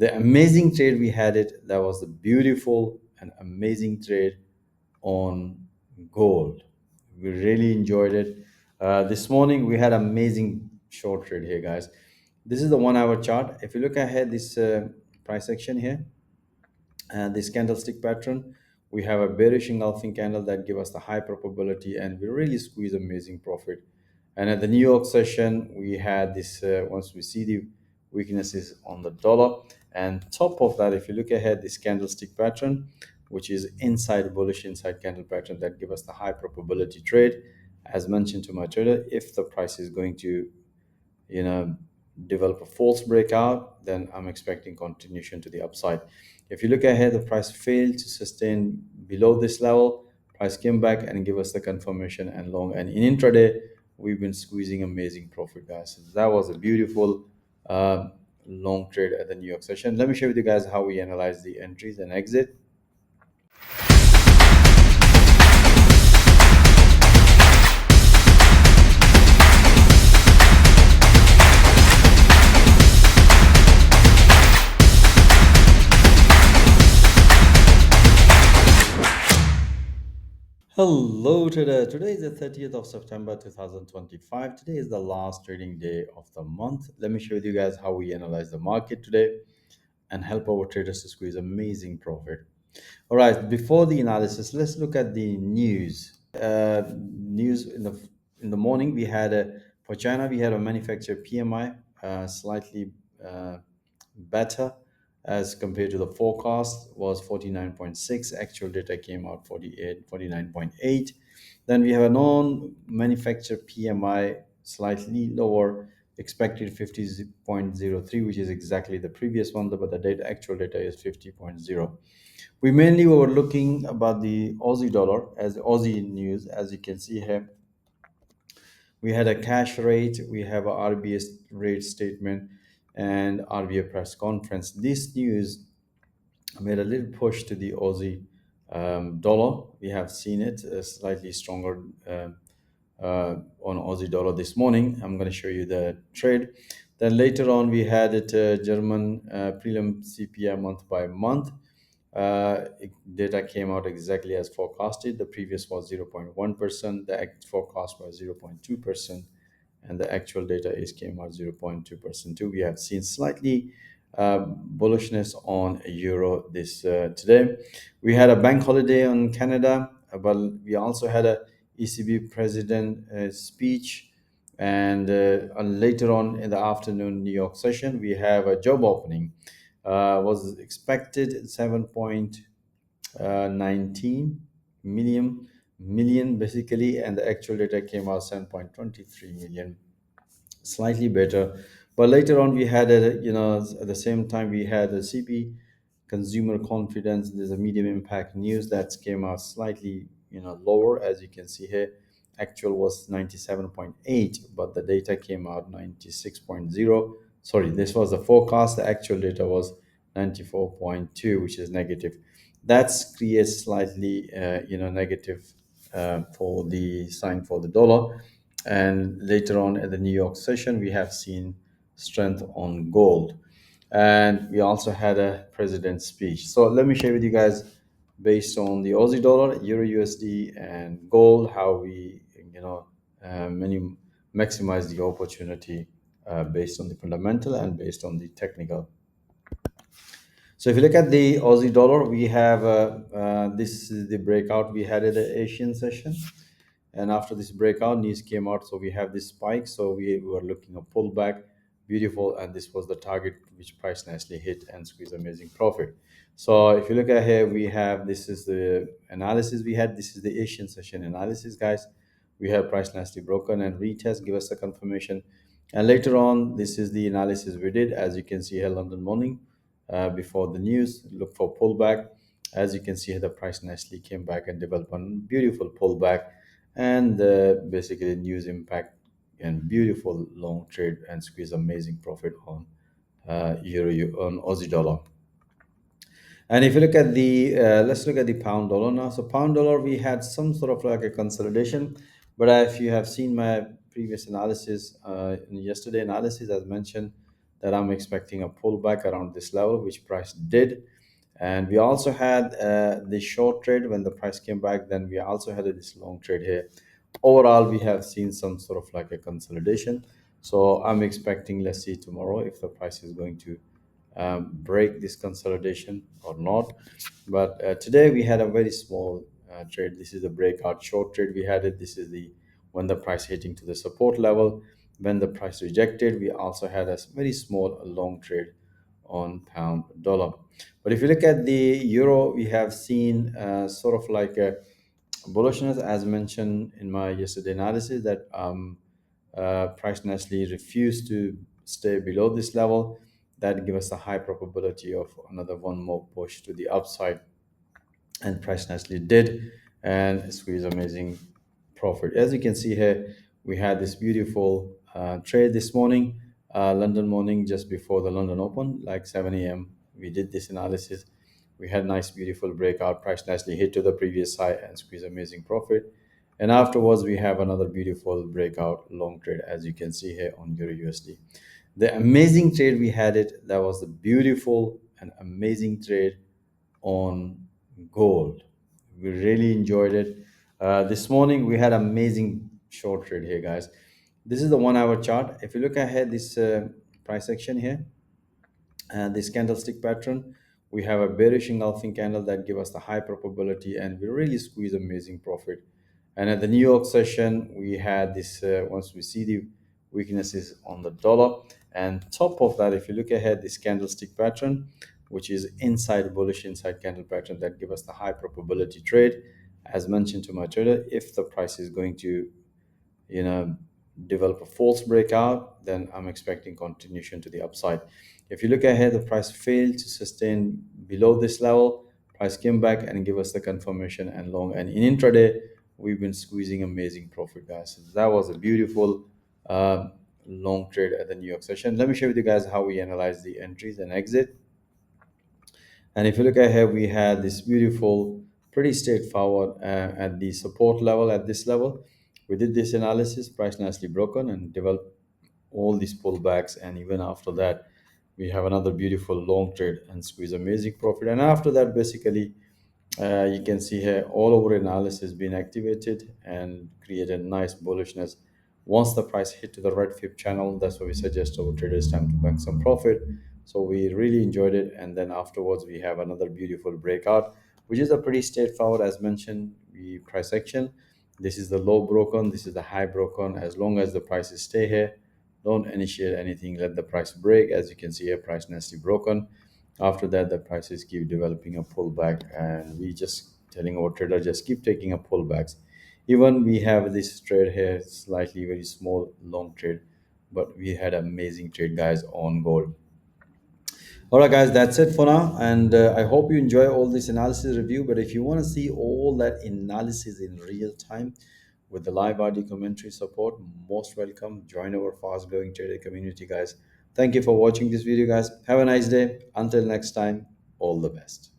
The amazing trade we had it, that was a beautiful and amazing trade on gold. We really enjoyed it. This morning we had amazing short trade here, guys. This is the 1 hour chart. If you look ahead, this price action here, and this candlestick pattern, we have a bearish engulfing candle that give us the high probability, and we really squeeze amazing profit. And at the New York session, we had this once we see the weaknesses on the dollar, and top of that, if you look ahead, this candlestick pattern, which is inside bullish inside candle pattern, that give us the high probability trade. As mentioned to my trader, if the price is going to you know develop a false breakout, then I'm expecting continuation to the upside. If you look ahead, the price failed to sustain below this level. Price came back and give us the confirmation and long, and in intraday we've been squeezing amazing profit, guys. So that was a beautiful uh, long trade at the New York session. Let me share with you guys how we analyze the entries and exit. Hello trader. Today is the 30th of September 2025. Today is the last trading day of the month. Let me show you guys how we analyze the market today and help our traders to squeeze amazing profit. All right, before the analysis, let's look at the news. News in the morning, we had a for China, we had a manufacturer PMI slightly better as compared to the forecast was 49.6. Actual data came out 49.8. Then we have a non-manufacturer PMI slightly lower, expected 50.03, which is exactly the previous one, but the data actual data is 50.0. We mainly were looking about the Aussie dollar as Aussie news. As you can see here, we had a cash rate, we have a RBS rate statement, and RBA press conference. This news made a little push to the Aussie dollar. We have seen it slightly stronger on Aussie dollar this morning. I'm going to show you the trade. Then later on, we had it German prelim CPI month by month. Data came out exactly as forecasted. The previous was 0.1%, the forecast was 0.2%, and the actual data is came out 0.2% too. We have seen slightly bullishness on euro this today. We had a bank holiday on Canada, but we also had a ECB president speech, and later on in the afternoon New York session we have a job opening was expected 7.19 million basically, and the actual data came out 7.23 million, slightly better. But later on we had a at the same time we had a CP consumer confidence. There's a medium impact news that came out slightly lower. As you can see here, actual was 97.8, but the data came out 96.0. Sorry, this was the forecast. The actual data was 94.2, which is negative. That's creates slightly negative for the sign for the dollar. And later on at the New York session, we have seen strength on gold, and we also had a president's speech. So let me share with you guys based on the Aussie dollar, Euro USD, and gold how we many maximize the opportunity based on the fundamental and based on the technical. So if you look at the Aussie dollar, we have this is the breakout we had at the Asian session, and after this breakout, news came out. So we have this spike. So we were looking a pullback, beautiful, and this was the target which price nicely hit and squeezed amazing profit. So if you look at here, we have this is the analysis we had. This is the Asian session analysis, guys. We have price nicely broken and retest, give us a confirmation, and later on, this is the analysis we did. As you can see here, London morning before the news, look for pullback. As you can see here, the price nicely came back and developed a beautiful pullback, and basically news impact and beautiful long trade and squeeze amazing profit on euro on Aussie dollar. And if you look at the let's look at the pound dollar now. So pound dollar, we had some sort of like a consolidation, but if you have seen my previous analysis in yesterday analysis, as mentioned, that I'm expecting a pullback around this level, which price did. And we also had the short trade when the price came back. Then we also had this long trade here. Overall, we have seen some sort of like a consolidation. So I'm expecting, let's see tomorrow if the price is going to break this consolidation or not. But today we had a very small trade. This is the breakout short trade we had it. This is the when the price hitting to the support level. When the price rejected, we also had a very small long trade on pound dollar. But if you look at the euro, we have seen sort of like a bullishness, as mentioned in my yesterday analysis, that price Nestle refused to stay below this level. That give us a high probability of another one more push to the upside, and price nicely did and squeeze amazing profit. As you can see here, we had this beautiful trade this morning, London morning, just before the London Open, like 7 a.m. We did this analysis. We had nice beautiful breakout, price nicely hit to the previous high and squeeze amazing profit. And afterwards we have another beautiful breakout long trade, as you can see here on Euro USD. The amazing trade we had it, that was the beautiful and amazing trade on gold. We really enjoyed it. This morning we had amazing short trade here, guys. This is the 1 hour chart. If you look ahead, this price action here, and this candlestick pattern, we have a bearish engulfing candle that give us the high probability, and we really squeeze amazing profit. And at the New York session, we had this once we see the weaknesses on the dollar, and top of that, if you look ahead, this candlestick pattern, which is inside bullish inside candle pattern, that give us the high probability trade. As mentioned to my trader, if the price is going to you know develop a false breakout, then I'm expecting continuation to the upside. If you look ahead, the price failed to sustain below this level. Price came back and give us the confirmation and long, and in intraday we've been squeezing amazing profit, guys. So that was a beautiful uh, long trade at the New York session. Let me share with you guys how we analyze the entries and exit. And if you look ahead, we had this beautiful, pretty straightforward at the support level, at this level. We did this analysis, price nicely broken and developed all these pullbacks. And even after that, we have another beautiful long trade and squeeze amazing profit. And after that, basically, you can see here all over analysis being activated and created nice bullishness. Once the price hit to the red fib channel, that's what we suggest our traders time to bank some profit. So we really enjoyed it, and then afterwards we have another beautiful breakout, which is a pretty straightforward. As mentioned, we price action. This is the low broken, this is the high broken. As long as the prices stay here, don't initiate anything, let the price break. As you can see here, price nicely broken. After that, the prices keep developing a pullback, and we just telling our trader just keep taking a pullbacks. Even we have this trade here, slightly very small long trade, but we had amazing trade, guys, on gold. All right, guys, that's it for now, and I hope you enjoy all this analysis review. But if you want to see all that analysis in real time with the live audio commentary support, most welcome. Join our fast growing trader community, guys. Thank you for watching this video, guys. Have a nice day. Until next time, all the best.